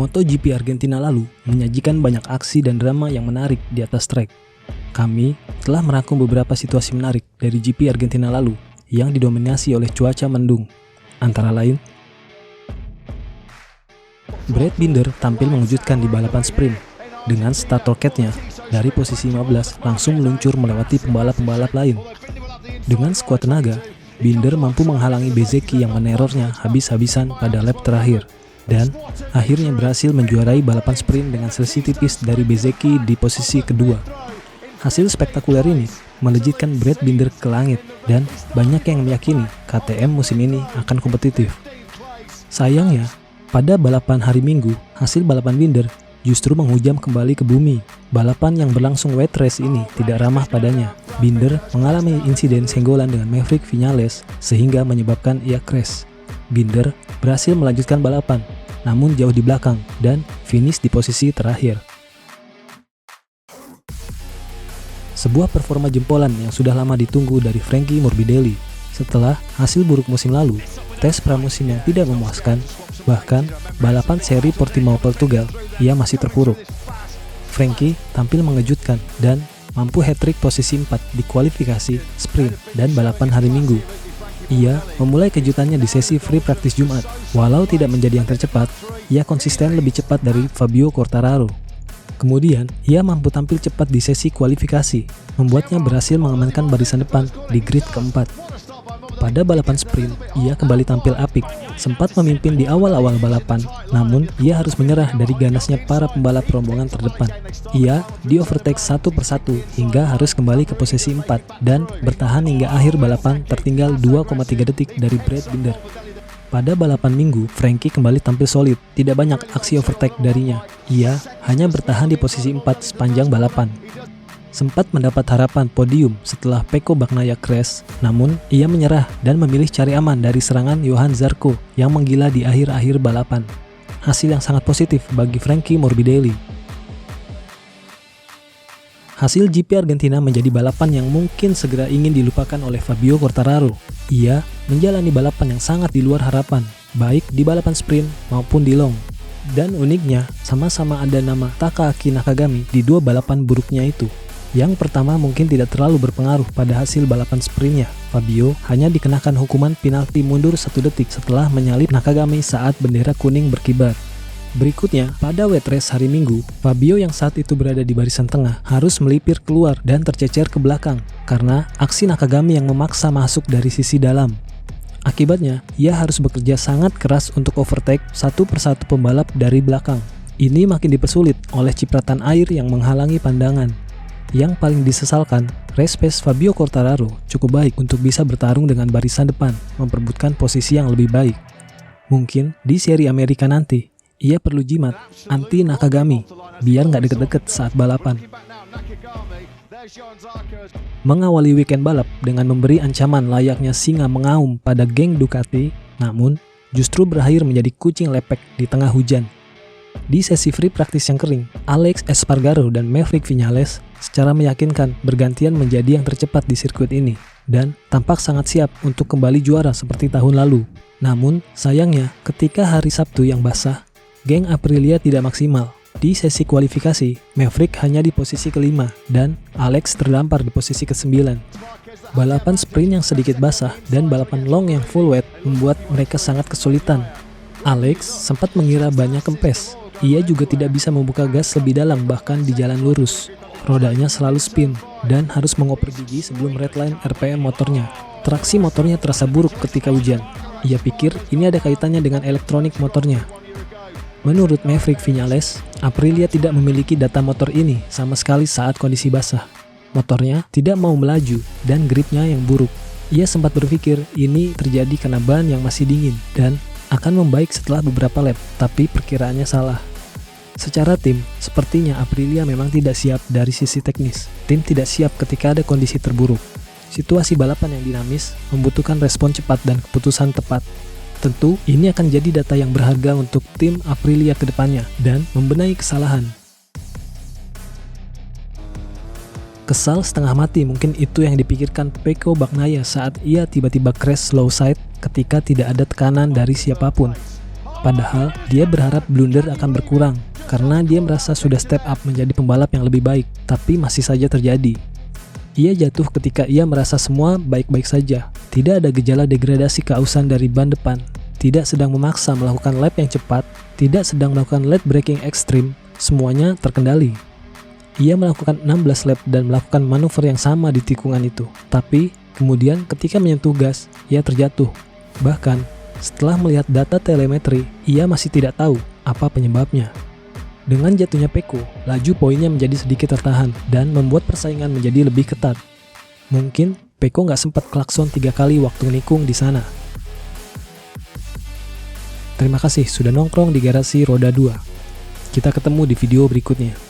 MotoGP Argentina lalu menyajikan banyak aksi dan drama yang menarik di atas trek. Kami telah merangkum beberapa situasi menarik dari GP Argentina lalu yang didominasi oleh cuaca mendung. Antara lain, Brad Binder tampil mengejutkan di balapan sprint dengan start roketnya dari posisi 15 langsung meluncur melewati pembalap-pembalap lain. Dengan sekuat tenaga, Binder mampu menghalangi Bezzecchi yang menerornya habis-habisan pada lap terakhir dan akhirnya berhasil menjuarai balapan sprint dengan selisih tipis dari Bezzecchi di posisi kedua. Hasil spektakuler ini melejitkan Brad Binder ke langit dan banyak yang meyakini KTM musim ini akan kompetitif. Sayangnya, pada balapan hari Minggu, hasil balapan Binder justru menghujam kembali ke bumi. Balapan yang berlangsung wet race ini tidak ramah padanya. Binder mengalami insiden senggolan dengan Maverick Viñales sehingga menyebabkan ia crash. Binder berhasil melanjutkan balapan, namun jauh di belakang dan finish di posisi terakhir. Sebuah performa jempolan yang sudah lama ditunggu dari Frankie Morbidelli. Setelah hasil buruk musim lalu, tes pramusim yang tidak memuaskan, bahkan balapan seri Portimao Portugal, ia masih terpuruk. Frankie tampil mengejutkan dan mampu hat-trick posisi 4 di kualifikasi, sprint, dan balapan hari Minggu. Ia memulai kejutannya di sesi free practice Jumat. Walau tidak menjadi yang tercepat, ia konsisten lebih cepat dari Fabio Quartararo. Kemudian, ia mampu tampil cepat di sesi kualifikasi, membuatnya berhasil mengamankan barisan depan di grid keempat. Pada balapan sprint, ia kembali tampil apik, sempat memimpin di awal-awal balapan, namun ia harus menyerah dari ganasnya para pembalap rombongan terdepan. Ia di-overtake satu persatu hingga harus kembali ke posisi 4 dan bertahan hingga akhir balapan tertinggal 2,3 detik dari Brad Binder. Pada balapan Minggu, Frankie kembali tampil solid, tidak banyak aksi overtake darinya. Ia hanya bertahan di posisi 4 sepanjang balapan. Sempat mendapat harapan podium setelah Pecco Bagnaia crash, namun ia menyerah dan memilih cari aman dari serangan Johan Zarco yang menggila di akhir-akhir balapan. Hasil yang sangat positif bagi Frankie Morbidelli. Hasil GP Argentina menjadi balapan yang mungkin segera ingin dilupakan oleh Fabio Quartararo. Ia menjalani balapan yang sangat di luar harapan, baik di balapan sprint maupun di long. Dan uniknya, sama-sama ada nama Takaaki Nakagami di dua balapan buruknya itu. Yang pertama mungkin tidak terlalu berpengaruh pada hasil balapan sprintnya. Fabio hanya dikenakan hukuman penalti mundur 1 detik setelah menyalip Nakagami saat bendera kuning berkibar. Berikutnya, pada wet race hari Minggu, Fabio yang saat itu berada di barisan tengah harus melipir keluar dan tercecer ke belakang karena aksi Nakagami yang memaksa masuk dari sisi dalam. Akibatnya, ia harus bekerja sangat keras untuk overtake satu persatu pembalap dari belakang. Ini makin dipersulit oleh cipratan air yang menghalangi pandangan. Yang paling disesalkan, race pace Fabio Quartararo cukup baik untuk bisa bertarung dengan barisan depan, memperebutkan posisi yang lebih baik. Mungkin di seri Amerika nanti, ia perlu jimat anti Nakagami, biar nggak deket-deket saat balapan. Mengawali weekend balap dengan memberi ancaman layaknya singa mengaum pada geng Ducati, namun justru berakhir menjadi kucing lepek di tengah hujan. Di sesi free practice yang kering, Alex Espargaro dan Maverick Viñales secara meyakinkan bergantian menjadi yang tercepat di sirkuit ini dan tampak sangat siap untuk kembali juara seperti tahun lalu. Namun, sayangnya ketika hari Sabtu yang basah, geng Aprilia tidak maksimal. Di sesi kualifikasi, Maverick hanya di posisi kelima dan Alex terdampar di posisi ke-9. Balapan sprint yang sedikit basah dan balapan long yang full wet membuat mereka sangat kesulitan. Alex sempat mengira bannya kempes. Ia juga tidak bisa membuka gas lebih dalam bahkan di jalan lurus. Rodanya selalu spin dan harus mengoper gigi sebelum redline RPM motornya. Traksi motornya terasa buruk ketika hujan. Ia pikir ini ada kaitannya dengan elektronik motornya. Menurut Maverick Viñales, Aprilia tidak memiliki data motor ini sama sekali saat kondisi basah. Motornya tidak mau melaju dan gripnya yang buruk. Ia sempat berpikir ini terjadi karena ban yang masih dingin dan akan membaik setelah beberapa lap, tapi perkiraannya salah. Secara tim, sepertinya Aprilia memang tidak siap dari sisi teknis. Tim tidak siap ketika ada kondisi terburuk. Situasi balapan yang dinamis membutuhkan respon cepat dan keputusan tepat. Tentu, ini akan jadi data yang berharga untuk tim Aprilia ke depannya dan membenahi kesalahan. Kesal setengah mati mungkin itu yang dipikirkan Pecco Bagnaia saat ia tiba-tiba crash slow side ketika tidak ada tekanan dari siapapun. Padahal dia berharap blunder akan berkurang karena dia merasa sudah step up menjadi pembalap yang lebih baik, tapi masih saja terjadi. Ia jatuh ketika ia merasa semua baik-baik saja. Tidak ada gejala degradasi keausan dari ban depan, tidak sedang memaksa melakukan lap yang cepat, tidak sedang melakukan late braking ekstrim, semuanya terkendali. Ia melakukan 16 lap dan melakukan manuver yang sama di tikungan itu. Tapi, kemudian ketika menyentuh gas, ia terjatuh. Bahkan, setelah melihat data telemetri, ia masih tidak tahu apa penyebabnya. Dengan jatuhnya Pecco, laju poinnya menjadi sedikit tertahan dan membuat persaingan menjadi lebih ketat. Mungkin Pecco nggak sempat klakson 3 kali waktu nikung di sana. Terima kasih sudah nongkrong di garasi roda 2. Kita ketemu di video berikutnya.